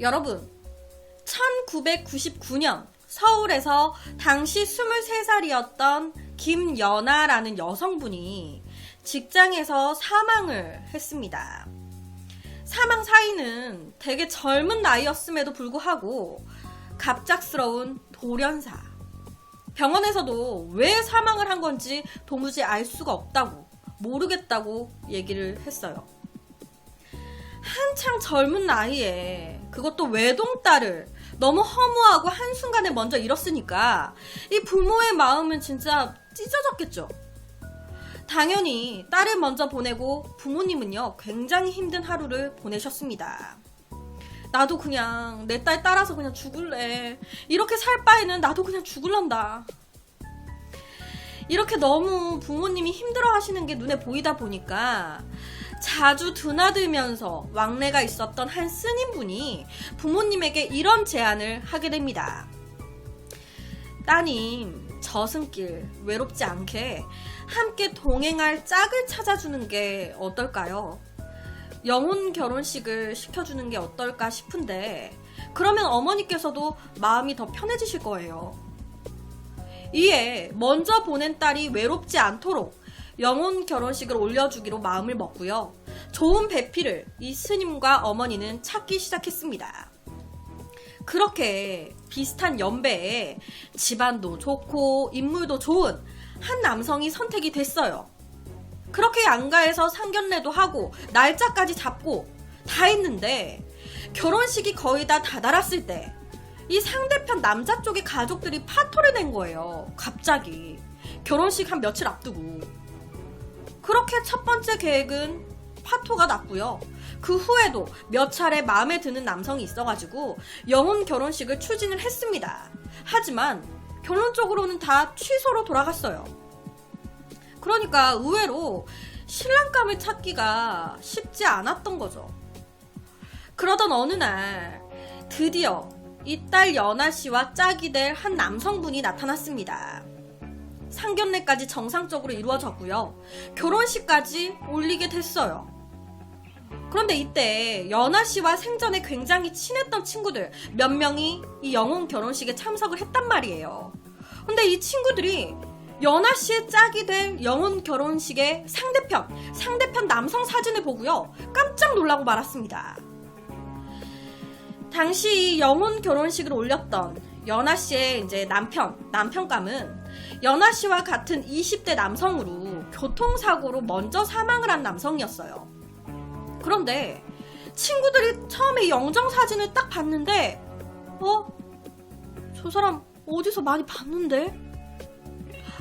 여러분, 1999년 서울에서 당시 23살이었던 김연아라는 여성분이 직장에서 사망을 했습니다. 사망 사인은 되게 젊은 나이였음에도 불구하고 갑작스러운 돌연사. 병원에서도 왜 사망을 한 건지 도무지 알 수가 없다고, 모르겠다고 얘기를 했어요. 한창 젊은 나이에 그것도 외동딸을 너무 허무하고 한순간에 먼저 잃었으니까 이 부모의 마음은 진짜 찢어졌겠죠. 당연히 딸을 먼저 보내고 부모님은요 굉장히 힘든 하루를 보내셨습니다. 나도 그냥 내 딸 따라서 그냥 죽을래. 이렇게 살 바에는 나도 그냥 죽을란다. 이렇게 너무 부모님이 힘들어 하시는 게 눈에 보이다 보니까 자주 드나들면서 왕래가 있었던 한 스님분이 부모님에게 이런 제안을 하게 됩니다. 따님, 저승길 외롭지 않게 함께 동행할 짝을 찾아주는 게 어떨까요? 영혼 결혼식을 시켜주는 게 어떨까 싶은데 그러면 어머니께서도 마음이 더 편해지실 거예요. 이에 먼저 보낸 딸이 외롭지 않도록 영혼 결혼식을 올려주기로 마음을 먹고요. 좋은 배필을 이 스님과 어머니는 찾기 시작했습니다. 그렇게 비슷한 연배에 집안도 좋고 인물도 좋은 한 남성이 선택이 됐어요. 그렇게 양가에서 상견례도 하고 날짜까지 잡고 다 했는데 결혼식이 거의 다 다다랐을 때 이 상대편 남자 쪽의 가족들이 파토를 낸 거예요. 갑자기 결혼식 한 며칠 앞두고. 그렇게 첫 번째 계획은 파토가 났고요. 그 후에도 몇 차례 마음에 드는 남성이 있어가지고 영혼 결혼식을 추진을 했습니다. 하지만 결론적으로는 다 취소로 돌아갔어요. 그러니까 의외로 신랑감을 찾기가 쉽지 않았던 거죠. 그러던 어느 날 드디어 이 딸 연아씨와 짝이 될 한 남성분이 나타났습니다. 상견례까지 정상적으로 이루어졌고요. 결혼식까지 올리게 됐어요. 그런데 이때 연아씨와 생전에 굉장히 친했던 친구들 몇 명이 이 영혼 결혼식에 참석을 했단 말이에요. 근데 이 친구들이 연아씨의 짝이 될 영혼 결혼식의 상대편 남성 사진을 보고요. 깜짝 놀라고 말았습니다. 당시 영혼 결혼식을 올렸던 연아씨의 이제 남편감은 연아씨와 같은 20대 남성으로 교통사고로 먼저 사망을 한 남성이었어요. 그런데 친구들이 처음에 영정사진을 딱 봤는데 저 사람 어디서 많이 봤는데?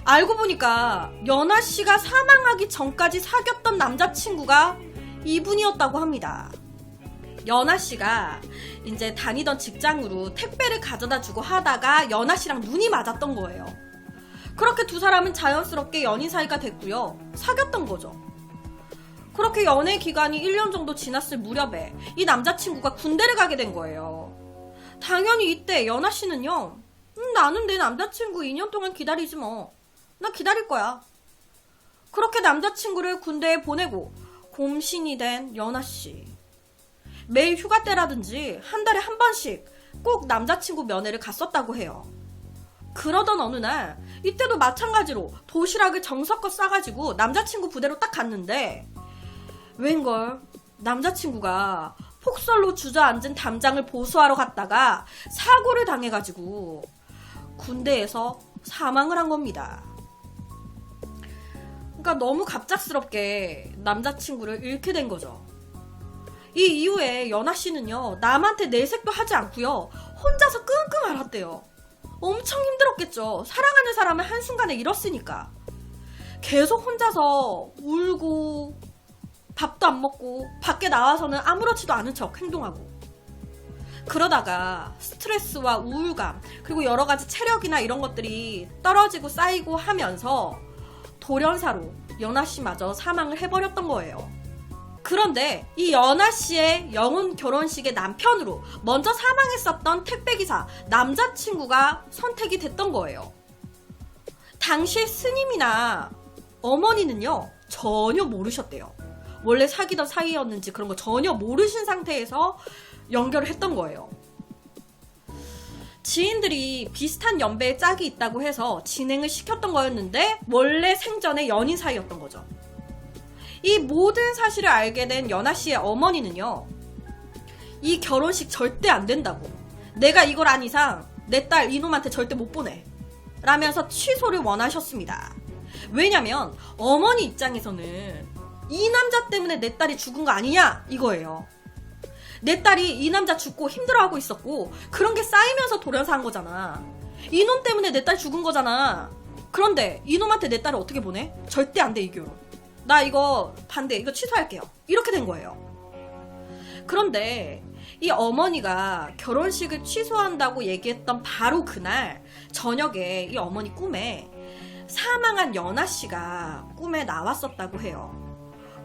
알고 보니까 연아씨가 사망하기 전까지 사귀었던 남자친구가 이분이었다고 합니다. 연아씨가 이제 다니던 직장으로 택배를 가져다 주고 하다가 연아씨랑 눈이 맞았던 거예요. 그렇게 두 사람은 자연스럽게 연인 사이가 됐고요. 사귀었던 거죠. 그렇게 연애 기간이 1년 정도 지났을 무렵에 이 남자친구가 군대를 가게 된 거예요. 당연히 이때 연아씨는요. 나는 내 남자친구 2년 동안 기다리지 뭐. 나 기다릴 거야. 그렇게 남자친구를 군대에 보내고 곰신이 된 연아씨. 매일 휴가 때라든지 한 달에 한 번씩 꼭 남자친구 면회를 갔었다고 해요. 그러던 어느 날 이때도 마찬가지로 도시락을 정성껏 싸가지고 남자친구 부대로 딱 갔는데 웬걸 남자친구가 폭설로 주저앉은 담장을 보수하러 갔다가 사고를 당해가지고 군대에서 사망을 한 겁니다. 그러니까 너무 갑작스럽게 남자친구를 잃게 된 거죠. 이 이후에 연아씨는요 남한테 내색도 하지 않고요 혼자서 끙끙 앓았대요. 엄청 힘들었겠죠. 사랑하는 사람을 한순간에 잃었으니까. 계속 혼자서 울고 밥도 안 먹고 밖에 나와서는 아무렇지도 않은 척 행동하고 그러다가 스트레스와 우울감 그리고 여러 가지 체력이나 이런 것들이 떨어지고 쌓이고 하면서 돌연사로 연아씨마저 사망을 해버렸던 거예요. 그런데 이 연아씨의 영혼 결혼식의 남편으로 먼저 사망했었던 택배기사 남자친구가 선택이 됐던 거예요. 당시 스님이나 어머니는요 전혀 모르셨대요. 원래 사귀던 사이였는지 그런 거 전혀 모르신 상태에서 연결을 했던 거예요. 지인들이 비슷한 연배의 짝이 있다고 해서 진행을 시켰던 거였는데 원래 생전에 연인 사이였던 거죠. 이 모든 사실을 알게 된 연아 씨의 어머니는요, 이 결혼식 절대 안 된다고, 내가 이걸 안 이상 내 딸 이놈한테 절대 못 보내 라면서 취소를 원하셨습니다. 왜냐면 어머니 입장에서는 이 남자 때문에 내 딸이 죽은 거 아니냐 이거예요. 내 딸이 이 남자 죽고 힘들어하고 있었고 그런 게 쌓이면서 돌연사 한 거잖아. 이놈 때문에 내 딸 죽은 거잖아. 그런데 이놈한테 내 딸을 어떻게 보내? 절대 안 돼, 이 결혼. 나 이거 반대, 이거 취소할게요. 이렇게 된 거예요. 그런데 이 어머니가 결혼식을 취소한다고 얘기했던 바로 그날 저녁에 이 어머니 꿈에 사망한 연아 씨가 꿈에 나왔었다고 해요.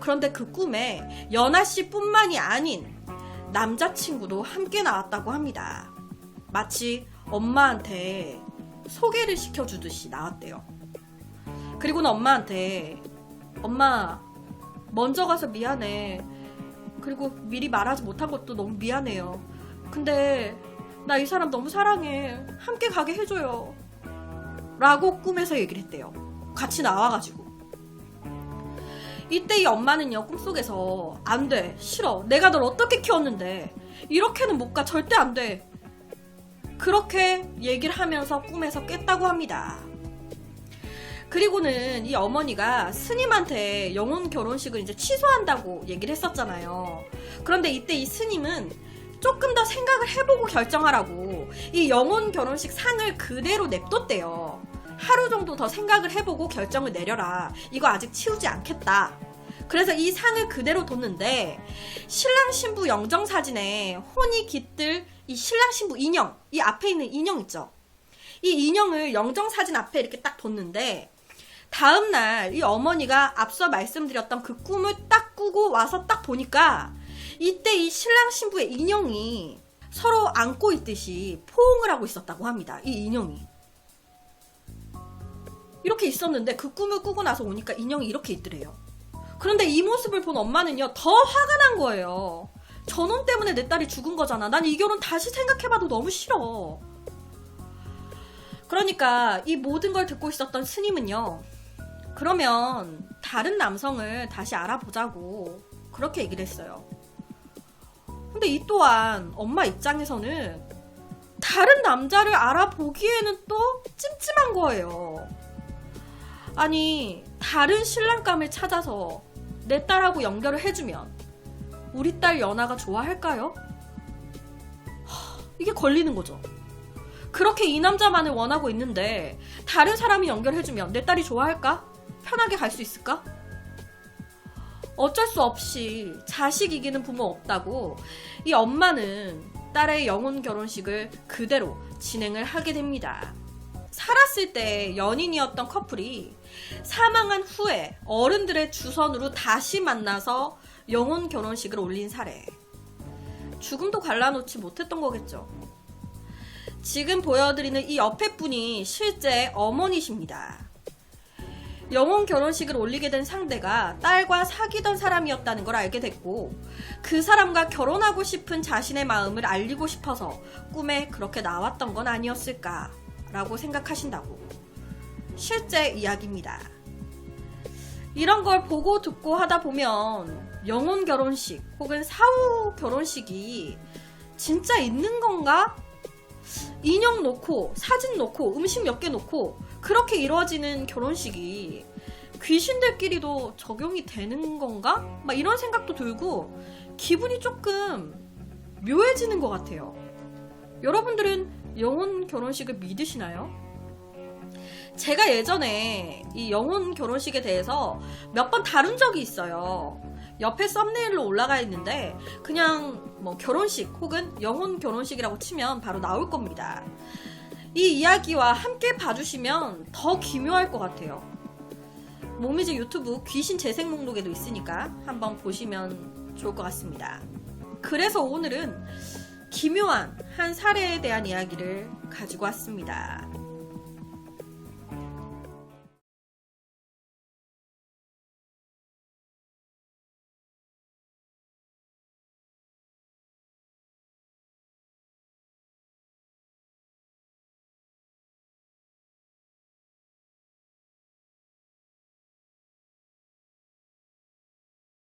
그런데 그 꿈에 연아 씨뿐만이 아닌 남자친구도 함께 나왔다고 합니다. 마치 엄마한테 소개를 시켜주듯이 나왔대요. 그리고는 엄마한테, 엄마 먼저 가서 미안해. 그리고 미리 말하지 못한 것도 너무 미안해요. 근데 나 이 사람 너무 사랑해. 함께 가게 해줘요. 라고 꿈에서 얘기를 했대요. 같이 나와가지고. 이때 이 엄마는요, 꿈속에서 안 돼, 싫어, 내가 널 어떻게 키웠는데 이렇게는 못 가, 절대 안 돼, 그렇게 얘기를 하면서 꿈에서 깼다고 합니다. 그리고는 이 어머니가 스님한테 영혼 결혼식을 이제 취소한다고 얘기를 했었잖아요. 그런데 이때 이 스님은 조금 더 생각을 해보고 결정하라고 이 영혼 결혼식 상을 그대로 냅뒀대요. 하루 정도 더 생각을 해보고 결정을 내려라. 이거 아직 치우지 않겠다. 그래서 이 상을 그대로 뒀는데 신랑 신부 영정사진에 혼이 깃들 이 신랑 신부 인형, 이 앞에 있는 인형 있죠? 이 인형을 영정사진 앞에 이렇게 딱 뒀는데 다음날 이 어머니가 앞서 말씀드렸던 그 꿈을 딱 꾸고 와서 딱 보니까 이때 이 신랑 신부의 인형이 서로 안고 있듯이 포옹을 하고 있었다고 합니다. 이 인형이 이렇게 있었는데 그 꿈을 꾸고 나서 오니까 인형이 이렇게 있더래요. 그런데 이 모습을 본 엄마는요, 더 화가 난 거예요. 저놈 때문에 내 딸이 죽은 거잖아. 난 이 결혼 다시 생각해봐도 너무 싫어. 그러니까 이 모든 걸 듣고 있었던 스님은요, 그러면 다른 남성을 다시 알아보자고 그렇게 얘기를 했어요. 근데 이 또한 엄마 입장에서는 다른 남자를 알아보기에는 또 찜찜한 거예요. 아니, 다른 신랑감을 찾아서 내 딸하고 연결을 해주면 우리 딸 연아가 좋아할까요? 이게 걸리는 거죠. 그렇게 이 남자만을 원하고 있는데 다른 사람이 연결해주면 내 딸이 좋아할까? 편하게 갈 수 있을까? 어쩔 수 없이 자식 이기는 부모 없다고 이 엄마는 딸의 영혼 결혼식을 그대로 진행을 하게 됩니다. 살았을 때 연인이었던 커플이 사망한 후에 어른들의 주선으로 다시 만나서 영혼 결혼식을 올린 사례. 죽음도 갈라놓지 못했던 거겠죠. 지금 보여드리는 이 옆에 분이 실제 어머니십니다. 영혼 결혼식을 올리게 된 상대가 딸과 사귀던 사람이었다는 걸 알게 됐고 그 사람과 결혼하고 싶은 자신의 마음을 알리고 싶어서 꿈에 그렇게 나왔던 건 아니었을까 라고 생각하신다고. 실제 이야기입니다. 이런 걸 보고 듣고 하다 보면 영혼 결혼식 혹은 사후 결혼식이 진짜 있는 건가? 인형 놓고 사진 놓고 음식 몇 개 놓고 그렇게 이루어지는 결혼식이 귀신들끼리도 적용이 되는 건가? 막 이런 생각도 들고 기분이 조금 묘해지는 것 같아요. 여러분들은 영혼 결혼식을 믿으시나요? 제가 예전에 이 영혼 결혼식에 대해서 몇 번 다룬 적이 있어요. 옆에 썸네일로 올라가 있는데 그냥 뭐 결혼식 혹은 영혼 결혼식이라고 치면 바로 나올 겁니다. 이 이야기와 함께 봐주시면 더 기묘할 것 같아요. 모미즈 유튜브 귀신 재생 목록에도 있으니까 한번 보시면 좋을 것 같습니다. 그래서 오늘은 기묘한 한 사례에 대한 이야기를 가지고 왔습니다.